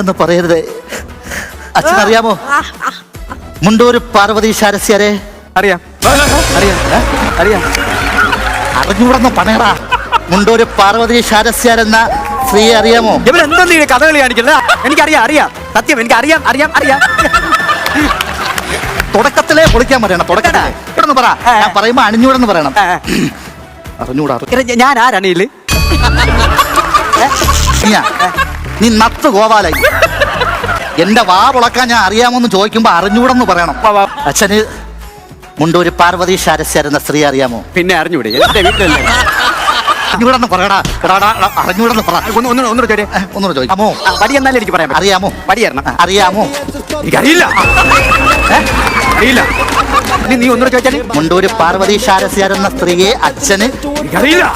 എന്ന് പറയരുത്. അച്ഛനറിയാമോ മുണ്ടൂര് പാർവതി ശാരസ്യാരെ? അറിയാം അറിയാം അറിയാം. അറിഞ്ഞൂടെന്ന് പറയടാ. മുണ്ടൂര് പാർവതി ശാരസ്യാരെന്ന സ്ത്രീ അറിയാമോ? ഇവരെന്തോ നീ കഥകളി കാണിക്കില്ല. എനിക്കറിയാം അറിയാം സത്യം എനിക്ക് അറിയാം അറിയാം അറിയാം. തുടക്കത്തിലേ പൊളിക്കാൻ പറയണം. തുടക്കത്തിലേ ഇവിടെ പറ. ഞാൻ പറയുമ്പോ അണിഞ്ഞൂടെന്ന് പറയണം. അറിഞ്ഞൂടാ. ഞാൻ ആരാണില്ലേ? നീ നത്ത് ഗോപാലായി. എന്റെ വാ പൊളക്കാൻ ഞാൻ അറിയാമോന്ന് ചോദിക്കുമ്പോ അറിഞ്ഞൂടെന്ന് പറയണം. അച്ഛന് മുണ്ടൂര് പാർവതി ശാരസ്യാരെന്ന സ്ത്രീ അറിയാമോ? പിന്നെ അറിഞ്ഞൂടെ? എന്റെ വീട്ടിലല്ലേ. അറിഞ്ഞൂടെന്ന് പറയടാ. അറിഞ്ഞൂടെന്ന് പറ. ഒന്നുകൂടെ ചോദിക്കാമോ? പടി എന്നാലും എനിക്ക് പറയാം. അറിയാമോ? പടി തരണം. അറിയാമോ? എനിക്കറിയില്ല അറിയില്ല. നീ ഒന്നുകൂടെ ചോദിച്ചാൽ മുണ്ടൂര് പാർവതി ശാരസ്യാരെന്ന സ്ത്രീയെ അച്ഛന് എനിക്കറിയില്ല.